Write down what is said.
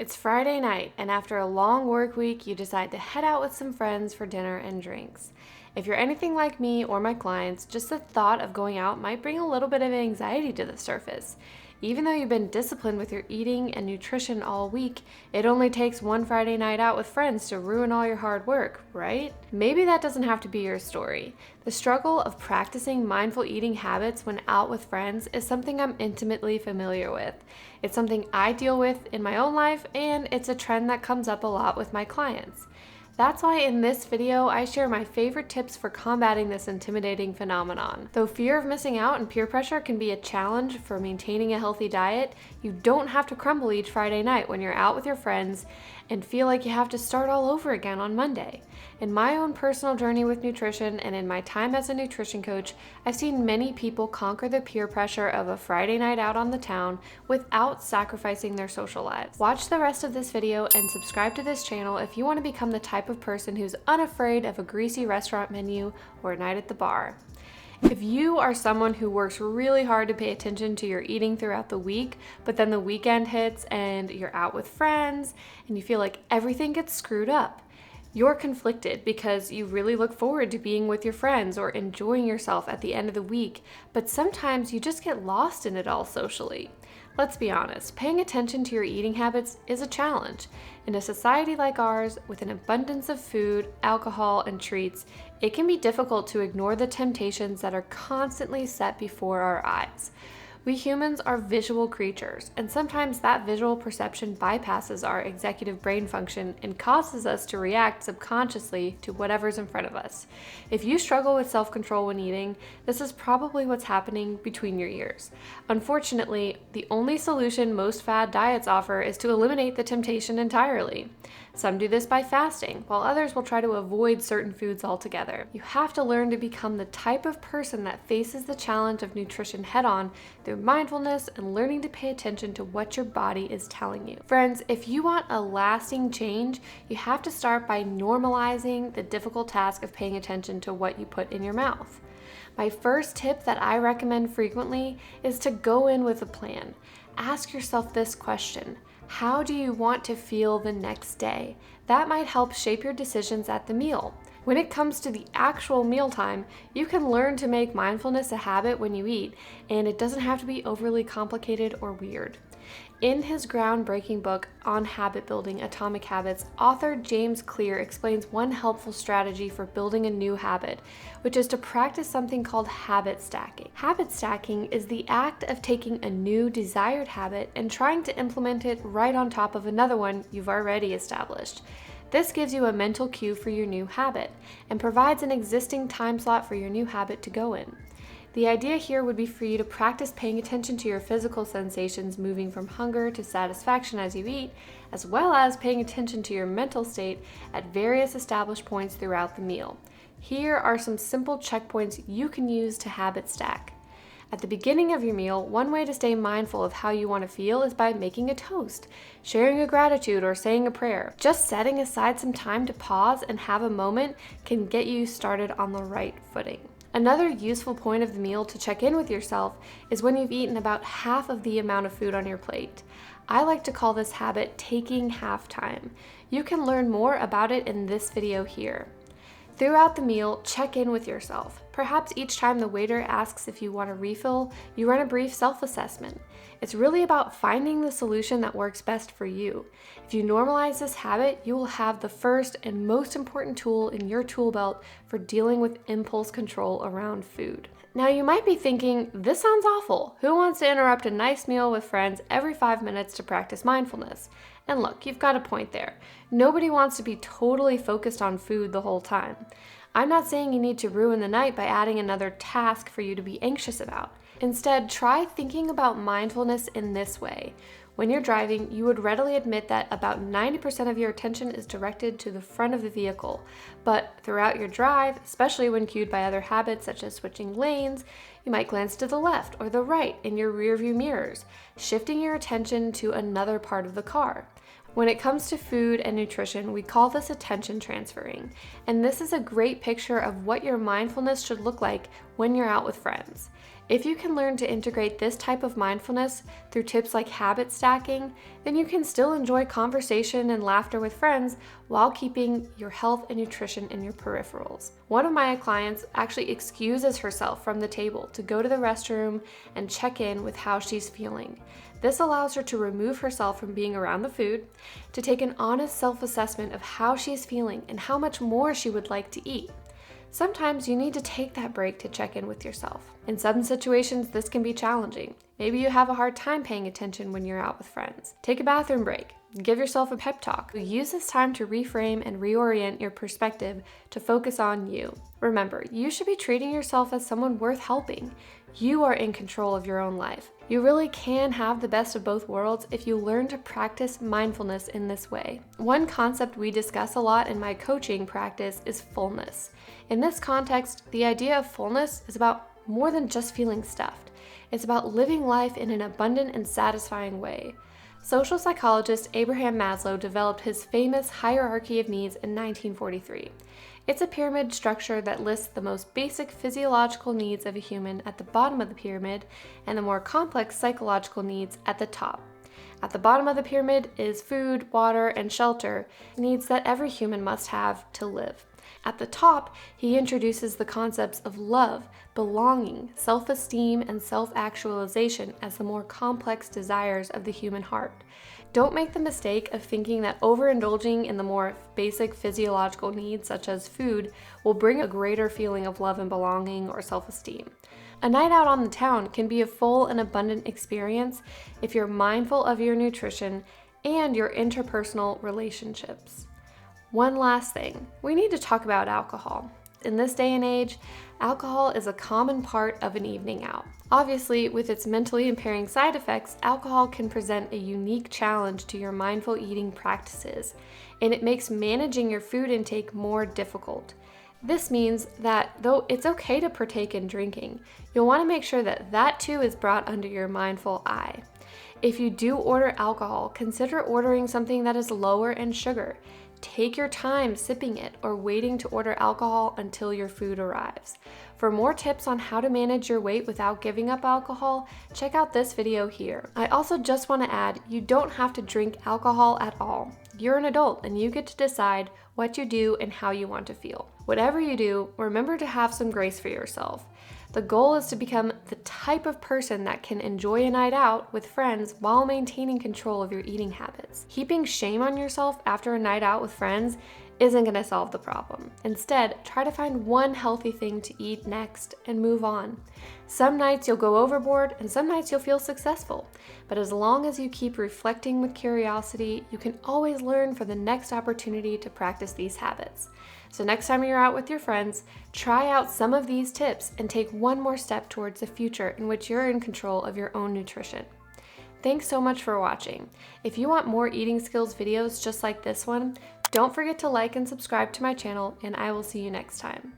It's Friday night, and after a long work week, you decide to head out with some friends for dinner and drinks. If you're anything like me or my clients, just the thought of going out might bring a little bit of anxiety to the surface. Even though you've been disciplined with your eating and nutrition all week, it only takes one Friday night out with friends to ruin all your hard work, right? Maybe that doesn't have to be your story. The struggle of practicing mindful eating habits when out with friends is something I'm intimately familiar with. It's something I deal with in my own life, and it's a trend that comes up a lot with my clients. That's why in this video, I share my favorite tips for combating this intimidating phenomenon. Though fear of missing out and peer pressure can be a challenge for maintaining a healthy diet, you don't have to crumble each Friday night when you're out with your friends and feel like you have to start all over again on Monday. In my own personal journey with nutrition and in my time as a nutrition coach, I've seen many people conquer the peer pressure of a Friday night out on the town without sacrificing their social lives. Watch the rest of this video and subscribe to this channel if you want to become the type of person who's unafraid of a greasy restaurant menu or a night at the bar. If you are someone who works really hard to pay attention to your eating throughout the week, but then the weekend hits and you're out with friends and you feel like everything gets screwed up, you're conflicted because you really look forward to being with your friends or enjoying yourself at the end of the week, but sometimes you just get lost in it all socially. Let's be honest, paying attention to your eating habits is a challenge. In a society like ours, with an abundance of food, alcohol, and treats, it can be difficult to ignore the temptations that are constantly set before our eyes. We humans are visual creatures, and sometimes that visual perception bypasses our executive brain function and causes us to react subconsciously to whatever's in front of us. If you struggle with self-control when eating, this is probably what's happening between your ears. Unfortunately, the only solution most fad diets offer is to eliminate the temptation entirely. Some do this by fasting, while others will try to avoid certain foods altogether. You have to learn to become the type of person that faces the challenge of nutrition head-on through mindfulness and learning to pay attention to what your body is telling you. Friends, if you want a lasting change, you have to start by normalizing the difficult task of paying attention to what you put in your mouth. My first tip that I recommend frequently is to go in with a plan. Ask yourself this question: how do you want to feel the next day? That might help shape your decisions at the meal. When it comes to the actual mealtime, you can learn to make mindfulness a habit when you eat, and it doesn't have to be overly complicated or weird. In his groundbreaking book on habit building, Atomic Habits, author James Clear explains one helpful strategy for building a new habit, which is to practice something called habit stacking. Habit stacking is the act of taking a new desired habit and trying to implement it right on top of another one you've already established. This gives you a mental cue for your new habit and provides an existing time slot for your new habit to go in. The idea here would be for you to practice paying attention to your physical sensations moving from hunger to satisfaction as you eat, as well as paying attention to your mental state at various established points throughout the meal. Here are some simple checkpoints you can use to habit stack. At the beginning of your meal, one way to stay mindful of how you want to feel is by making a toast, sharing a gratitude, or saying a prayer. Just setting aside some time to pause and have a moment can get you started on the right footing. Another useful point of the meal to check in with yourself is when you've eaten about half of the amount of food on your plate. I like to call this habit taking half time. You can learn more about it in this video here. Throughout the meal, check in with yourself. Perhaps each time the waiter asks if you want a refill, you run a brief self-assessment. It's really about finding the solution that works best for you. If you normalize this habit, you will have the first and most important tool in your tool belt for dealing with impulse control around food. Now you might be thinking, this sounds awful. Who wants to interrupt a nice meal with friends every 5 minutes to practice mindfulness? And look, you've got a point there. Nobody wants to be totally focused on food the whole time. I'm not saying you need to ruin the night by adding another task for you to be anxious about. Instead, try thinking about mindfulness in this way. When you're driving, you would readily admit that about 90% of your attention is directed to the front of the vehicle. But throughout your drive, especially when cued by other habits such as switching lanes, you might glance to the left or the right in your rearview mirrors, shifting your attention to another part of the car. When it comes to food and nutrition, we call this attention transferring, and this is a great picture of what your mindfulness should look like when you're out with friends. If you can learn to integrate this type of mindfulness through tips like habit stacking, then you can still enjoy conversation and laughter with friends while keeping your health and nutrition in your peripherals. One of my clients actually excuses herself from the table to go to the restroom and check in with how she's feeling. This allows her to remove herself from being around the food, to take an honest self-assessment of how she's feeling and how much more she would like to eat. Sometimes you need to take that break to check in with yourself. In some situations, this can be challenging. Maybe you have a hard time paying attention when you're out with friends. Take a bathroom break. Give yourself a pep talk. Use this time to reframe and reorient your perspective to focus on you. Remember, you should be treating yourself as someone worth helping. You are in control of your own life. You really can have the best of both worlds if you learn to practice mindfulness in this way. One concept we discuss a lot in my coaching practice is fullness. In this context, the idea of fullness is about more than just feeling stuffed. It's about living life in an abundant and satisfying way. Social psychologist Abraham Maslow developed his famous hierarchy of needs in 1943. It's a pyramid structure that lists the most basic physiological needs of a human at the bottom of the pyramid and the more complex psychological needs at the top. At the bottom of the pyramid is food, water, and shelter, needs that every human must have to live. At the top, he introduces the concepts of love, belonging, self-esteem, and self-actualization as the more complex desires of the human heart. Don't make the mistake of thinking that overindulging in the more basic physiological needs, such as food, will bring a greater feeling of love and belonging or self-esteem. A night out on the town can be a full and abundant experience if you're mindful of your nutrition and your interpersonal relationships. One last thing, we need to talk about alcohol. In this day and age, alcohol is a common part of an evening out. Obviously, with its mentally impairing side effects, alcohol can present a unique challenge to your mindful eating practices, and it makes managing your food intake more difficult. This means that though it's okay to partake in drinking, you'll want to make sure that that too is brought under your mindful eye. If you do order alcohol, consider ordering something that is lower in sugar. Take your time sipping it or waiting to order alcohol until your food arrives. For more tips on how to manage your weight without giving up alcohol, check out this video here. I also just want to add, you don't have to drink alcohol at all. You're an adult and you get to decide what you do and how you want to feel. Whatever you do, remember to have some grace for yourself. The goal is to become the type of person that can enjoy a night out with friends while maintaining control of your eating habits. Heaping shame on yourself after a night out with friends isn't going to solve the problem. Instead, try to find one healthy thing to eat next and move on. Some nights you'll go overboard and some nights you'll feel successful. But as long as you keep reflecting with curiosity, you can always learn for the next opportunity to practice these habits. So next time you're out with your friends, try out some of these tips and take one more step towards a future in which you're in control of your own nutrition. Thanks so much for watching. If you want more eating skills videos just like this one, don't forget to like and subscribe to my channel, and I will see you next time.